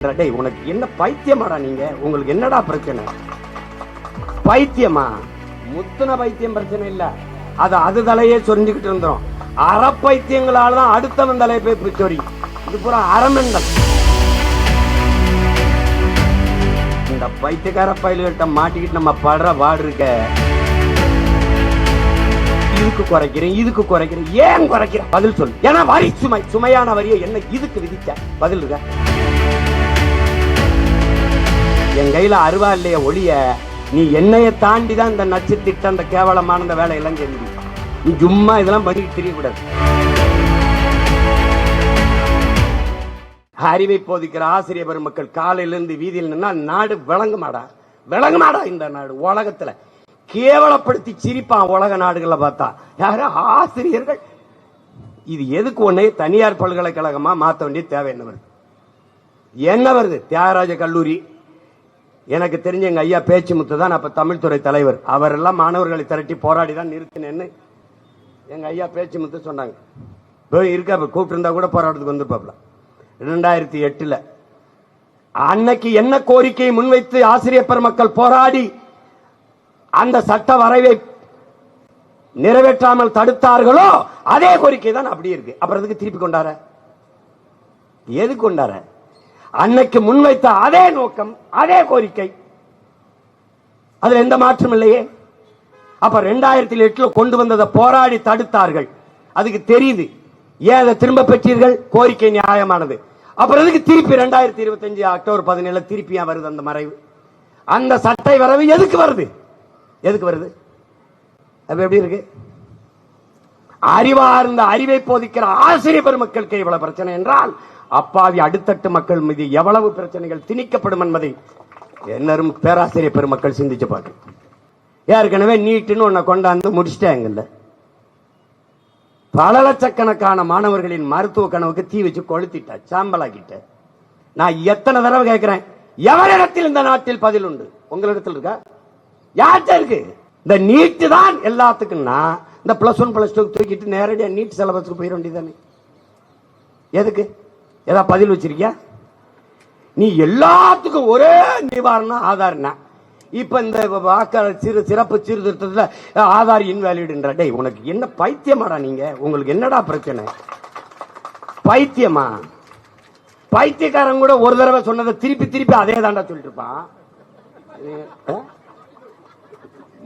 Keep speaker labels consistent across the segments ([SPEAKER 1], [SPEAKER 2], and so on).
[SPEAKER 1] உனக்கு என்ன பைத்தியமாடா நீங்க? உங்களுக்கு என்னடா பிரச்சனை? பைத்தியமா? முத்துன பைத்தியம் பிரச்சனை இல்ல, அது தலையே சொரிஞ்சுக்கிட்டு இருந்தோம். அறப்பைத்தியங்களால தான் அடுத்தவன் தலையை போய் பிடிச்சோரி. இது பூரா அறமெண்டல். இந்த பைத்தியக்கார பயில்கிட்ட மாட்டிக்கிட்டு நம்ம படுற பாடு இருக்க. இதுக்கு குறைக்கிறேன், இதுக்கு குறைக்கிறேன், ஏன் குறைக்கிறேன்? பதில் சொல்லு. ஏன்னா வரி சுமை, சுமையான வரியை என்ன இதுக்கு விதிச்ச? பதில் இருக்க. என் கையில அருவா இல்லைய ஒளிய, நீ என்னைய தாண்டி தான் இந்த நச்சு திட்ட அந்த கேவலமான இந்த வேலையெல்லாம் செஞ்சு. நீ சும்மா இதெல்லாம் பண்ணிட்டு தெரியக்கூடாது. அறிவை போதிக்கிற ஆசிரியர் பெருமக்கள் காலையிலிருந்து வீதியில் நின்னா நாடு விளங்குமாடா? விளங்குமாடா? இந்த நாடு உலகத்துல கேவலப்படுத்தி சிரிப்பான் உலக நாடுகளை பார்த்தா. யாரு? ஆசிரியர்கள். இது எதுக்கு ஒன்னே தனியார் பல்கலைக்கழகமா மாற்ற வேண்டிய தேவை என்ன வருது? என்ன வருது? தியாகராஜ கல்லூரி, எனக்கு தெரிஞ்ச எங்க ஐயா பேச்சுமுத்து தான் அப்ப தமிழ் துறை தலைவர். அவர் எல்லாம் மாணவர்களை திரட்டி போராடி தான் நிறுத்தினேன்னு எங்க ஐயா பேச்சுமுத்து சொன்னாங்க. இருக்கா, கூப்பிட்டு இருந்தா கூட போராட்டத்துக்கு வந்துருப்பாப்ல. 2008 அன்னைக்கு என்ன கோரிக்கையை முன்வைத்து ஆசிரியர் பெருமக்கள் போராடி அந்த சட்ட வரைவை நிறைவேற்றாமல் தடுத்தார்களோ அதே கோரிக்கை தான் அப்படி இருக்கு. அப்புறம் எதுக்கு திருப்பி கொண்டார? எது கொண்டார? அன்னைக்கு முன்வைத்த அதே நோக்கம், அதே கோரிக்கை, அதுல எந்த மாற்றம் இல்லையே. அப்ப 2008 கொண்டு வந்ததை போராடி தடுத்தார்கள். அதுக்கு தெரியுது. ஏன் அதை திரும்ப பெற்றீர்கள்? கோரிக்கை நியாயமானது. அப்புறம் எதுக்கு திருப்பி 2025 அக்டோபர் 17 திருப்பியா வருது அந்த மறைவு? அந்த சட்டை வரவு எதுக்கு வருது? எதுக்கு வருது? அது எப்படி இருக்கு? அறிவார்ந்த அறிவை போதிக்கிற ஆசிரியர் பெருமக்களுக்கு இவ்வளவு பிரச்சனை என்றால் அப்பாவி அடுத்தட்டு மக்கள் மீது எவ்வளவு பிரச்சனைகள் திணிக்கப்படும் என்பதை என்னரும் பேராசிரியர் பெருமக்கள் சிந்திச்சு பார்க்க. ஏற்கனவே நீட்டுன்னு ஒன்ன கொண்டாந்து முடிச்சிட்டாங்கல்ல. பல லட்சக்கணக்கான மாணவர்களின் மருத்துவ கனவுக்கு தீ வச்சு கொளுத்திட்ட, சாம்பலாக்கிட்ட. நான் எத்தனை தடவை கேட்கிறேன், எவரிடத்தில் இந்த நாட்டில் பதில் உண்டு? உங்களிடத்தில் இருக்கா? யார்கிட்ட இருக்கு? இந்த நீட்டு தான் எல்லாத்துக்குன்னா இந்த +1 +2 தூக்கிட்டு நேரடியா நீட் சிலபஸ்க்கு போயிட வேண்டியதானே. எதுக்கு? ஏதாவது பதில் வச்சிருக்கியா? நீ எல்லாத்துக்கும் ஒரே நிவாரணம் ஆதார்னா. இப்ப இந்த வாக்காளர் சிறப்பு சீர்திருத்தத்துல ஆதார் இன்வேலிடுன்ற. டேய், உனக்கு என்ன பைத்தியமாடா நீங்க? உங்களுக்கு என்னடா பிரச்சனை? பைத்தியமா? பைத்தியக்காரன் கூட ஒரு தடவை சொன்னதை திருப்பி திருப்பி அதே தாண்டா சொல்லிட்டு இருப்பான்.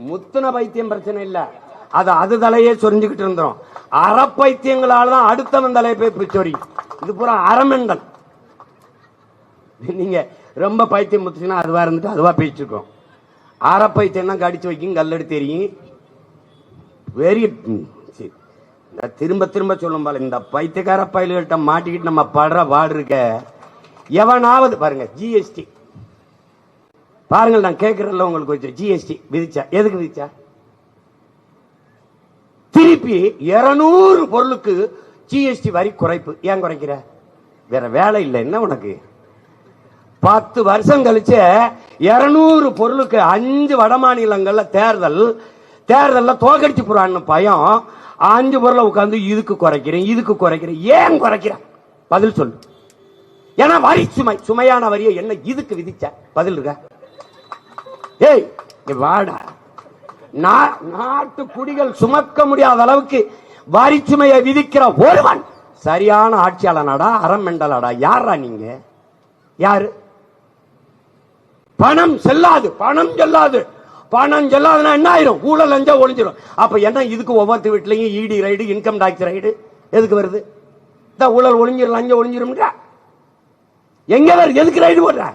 [SPEAKER 1] முத்துன பைத்தியம் பிரச்சனை இல்ல, அது தலையே சொரிஞ்சுக்கிட்டு இருந்தோம். அறப்பைத்தியங்களால தான் அடுத்தவன் தலையை போய் பிடிச்சோரி. இது பூரா அறமெண்டல். நீங்க ரொம்ப பைத்தியம் முத்துச்சுன்னா அதுவா இருந்துட்டு அதுவா பேசிருக்கோம். அறப்பைத்தியம் கடிச்சு வைக்கும், கல்லெடு தெரியும். திரும்ப திரும்ப சொல்லும் போல இந்த பைத்தியக்கார பயில்கிட்ட மாட்டிக்கிட்டு நம்ம படுற பாடு இருக்க. எவனாவது பாருங்க, ஜிஎஸ்டி பாருங்க, நான் கேட்கறேன்ல உங்களுக்கு வச்சு ஜிஎஸ்டி விதிச்சா. எதுக்கு விதிச்சா? திருப்பி 200 பொருளுக்கு ஜிஎஸ்டி வரி குறைப்பு. ஏன் குறைக்கிற? வேற வேலை இல்லை என்ன உனக்கு? 10 வருஷம் கழிச்சு 200 பொருளுக்கு 5 வட மாநிலங்கள்ல தேர்தல்ல தோக்கடிச்சு போறான்னு பயம். 5 பொருளை உட்கார்ந்து இதுக்கு குறைக்கிறேன், இதுக்கு குறைக்கிறேன், ஏன் குறைக்கிற? பதில் சொல்லு. ஏன்னா வரி சுமை, சுமையான வரியை என்ன இதுக்கு விதிச்ச? பதில் இருக்க. ஏய் வாடா, நாட்டு குடிகள் சுமக்க முடியாத அளவுக்கு வரி சுமையை விதிக்கிற ஒருவன் சரியான ஆட்சியாளனாடா? அறமெண்டலாடா? யாரா நீங்க? யாரு? பணம் செல்லாது, பணம் செல்லாது, பணம் செல்லாதுன்னா என்ன ஆயிரும்? ஊழல் லஞ்சம் ஒளிஞ்சிடும். அப்ப என்ன இதுக்கு ஒவ்வொரு வீட்லயும் இடி ரைடு, இன்கம் டாக்ஸ் ரைடு எதுக்கு வருது? ஊழல் ஒளிஞ்சிரும், லஞ்சம் ஒளிஞ்சிரும். எங்க வருது? எதுக்கு ரைடு போடுற?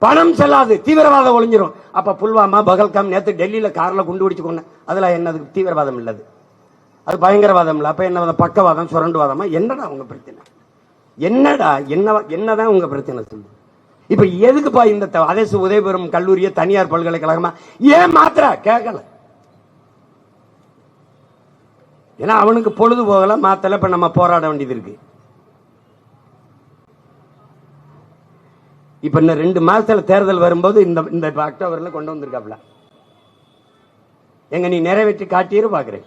[SPEAKER 1] பணம் செல்லாது, தீவிரவாதம் ஒளிஞ்சிரும். அப்ப புல்வாமா, பகல்காம், நேத்து டெல்லியில கார்ல குண்டு பிடிச்சு கொண்டு அதுல என்னது? தீவிரவாதம் இல்லது, அது பயங்கரவாதம் இல்ல. அப்ப என்ன பக்கவாதம், சுரண்டுவாதமா? என்னடா உங்க பிரச்சனை? என்னடா என்னதான் உங்க பிரச்சனை சொல்லு. இப்ப எதுக்குப்பா இந்த அதேசு உதயபுரம் கல்லூரியை தனியார் பல்கலைக்கழகமா ஏன் மாத்திர? கேட்கல. ஏன்னா அவனுக்கு பொழுது போகல, மாத்தல. இப்ப நம்ம போராட வேண்டியது இருக்கு. இப்ப இந்த 2 மாசத்துல தேர்தல் வரும்போது இந்த அக்டோபர்ல கொண்டு வந்திருக்காப்ல. எங்க நீ நிறைவேற்றி காட்டியிரு பாக்குறேன்.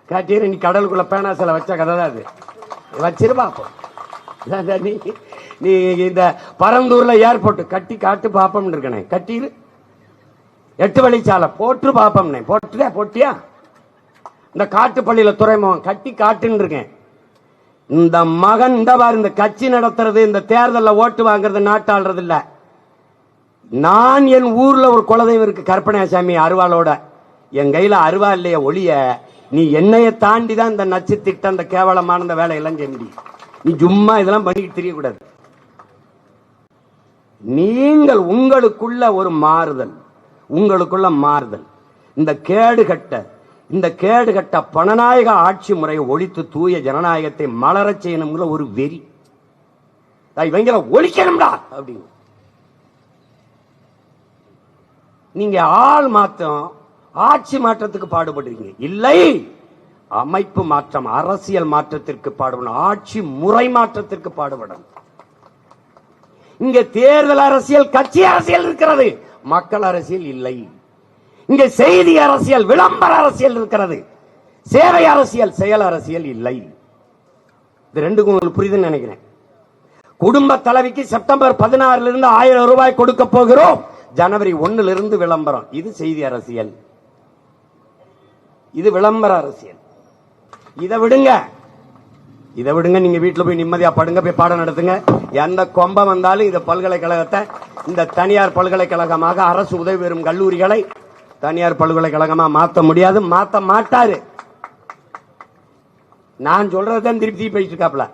[SPEAKER 1] காட்டியிரு. நீ கடலுக்குள்ள பேனா சில வச்ச கதை தான் அது. வச்சிருப்பா. நீ இந்த பரந்தூர்ல ஏர்போர்ட் கட்டி காட்டு பாப்பம் இருக்கனே, கட்டிரு. 8 வழிச்சாலை போட்டு பாப்பம் போட்டியா? இந்த காட்டுப்பள்ளியில துறைமுகம் கட்டி காட்டுன்னு இருக்கேன். இந்த மகன் இந்த பாரு, இந்த கட்சி நடத்துறது, இந்த தேர்தலில் ஓட்டு வாங்குறது, நாட்டாளுறது இல்ல. நான் என் ஊர்ல ஒரு குலதெய்வம் இருக்கு, கற்பனையாசாமி அருவாளோட. என் கையில அருவா இல்லைய ஒளிய, நீ என்னைய தாண்டி தான் இந்த நச்சு திட்டம், இந்த கேவலமான இந்த வேலையெல்லாம் செய்ய முடியும். நீ சும்மா இதெல்லாம் பண்ணிட்டு தெரியக்கூடாது. நீங்கள் உங்களுக்குள்ள ஒரு மாறுதல், உங்களுக்குள்ள மாறுதல். இந்த கேடுகட்ட பணநாயக ஆட்சி முறையை ஒழித்து தூய ஜனநாயகத்தை மலரச் செய்யணுங்கிற ஒரு வெறி. இவங்கள ஒழிக்கணும்டா அப்படின்னு. நீங்க ஆள் மாற்றம், ஆட்சி மாற்றத்துக்கு பாடுபடுறீங்க. இல்லை, அமைப்பு மாற்றம், அரசியல் மாற்றத்திற்கு பாடுபடணும், ஆட்சி முறை மாற்றத்திற்கு பாடுபடணும். இங்க தேர்தல் அரசியல், கட்சி அரசியல் இருக்கிறது, மக்கள் அரசியல் இல்லை. இங்க செய்தி அரசியல், விளம்பர அரசியல் இருக்கிறது, சேவை அரசியல், செயல் அரசியல் இல்லை. இது ரெண்டுக்கும் உங்களுக்கு புரியுதுன்னு நினைக்கிறேன். குடும்ப தலைவிக்கு செப்டம்பர் 16 இருந்து 1000 ரூபாய் கொடுக்க போகிறோம், ஜனவரி 1 இருந்து விளம்பரம். இது செய்தி அரசியல், இது விளம்பர அரசியல். இதை விடுங்க. நீங்க வீட்டுல போய் நிம்மதியா படுங்க, போய் பாடம் நடத்துங்க. எந்த கொம்பம் வந்தாலும் இந்த பல்கலைக்கழகத்தை இந்த தனியார் பல்கலைக்கழகமாக, அரசு உதவி பெறும் கல்லூரிகளை தனியார் பல்கலைக்கழகமா மாற்ற முடியாது, மாற்ற மாட்டாரு. நான் சொல்றதுதான் திருப்தி பேசிட்டு இருக்காப்ல.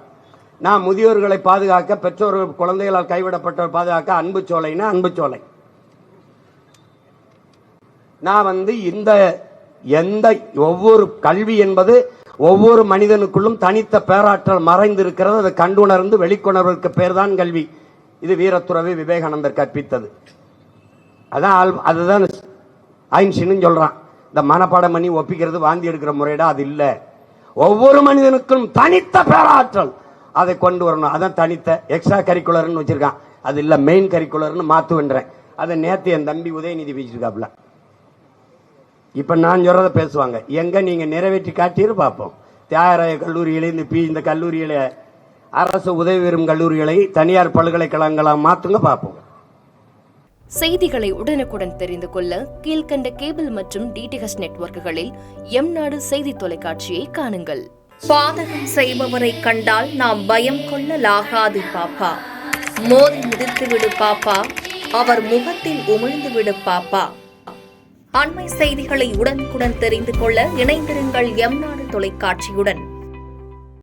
[SPEAKER 1] நான் முதியோர்களை பாதுகாக்க, பெற்றோர்கள் குழந்தைகளால் கைவிடப்பட்டவர் பாதுகாக்க அன்பு சோலைன்னா அன்பு சோலை. நான் இந்த எந்த ஒவ்வொரு கல்வி என்பது ஒவ்வொரு மனிதனுக்குள்ளும் தனித்த பேராற்றல் மறைந்து இருக்கிறது. அதை கண்டுணர்ந்து வெளிக்கொணர்வதற்கு பேர் தான் கல்வி. இது வீரத்துறவி விவேகானந்தர் கற்பித்தது. அதுதான் ஐன்ஸ்டீன் சொல்றான். இந்த மனப்பாடம் பண்ணி ஒப்பிக்கிறது, வாந்தி எடுக்கிற முறையிட அது இல்ல. ஒவ்வொரு மனிதனுக்கும் தனித்த பேராற்றல், அதை கொண்டு வரணும். அதான் தனித்த எக்ஸ்ட்ரா கரிக்குலர்னு வச்சிருக்கான். அது இல்ல, மெயின் கரிக்குலர்னு மாத்துவேன்றேன். அதை நேத்து என் தம்பி உதயநிதி பேசிருக்காப்ல. இப்ப நான் சொல்றத பேசுவாங்க. எங்க நீங்க நிறைவேற்றி காட்டிரு பார்ப்போம். தியாகராய கல்லூரிகளை, இந்த கல்லூரிகளை, அரசு உதவி பெறும் கல்லூரிகளை தனியார் பல்கலைக்கழகங்களா மாத்துங்க பார்ப்போம்.
[SPEAKER 2] செய்திகளை உடனுக்குடன் தெரிந்து கொள்ள கீழ்கண்ட கேபிள் மற்றும் டிடிஎச் நெட்வொர்க்குகளில் எம்நாடு செய்தி தொலைக்காட்சியை காணுங்கள்.
[SPEAKER 3] பாதகம் செய்பவரை கண்டால் நாம் பயம் கொள்ளலாகாது பாப்பா. மோதி மிதித்து விடு பாப்பா, அவர் முகத்தில் உமிழ்ந்து விடு பாப்பா. அண்மை செய்திகளை உடனுக்குடன் தெரிந்து கொள்ள இணைந்திருங்கள் எம்நாடு தொலைக்காட்சியுடன்.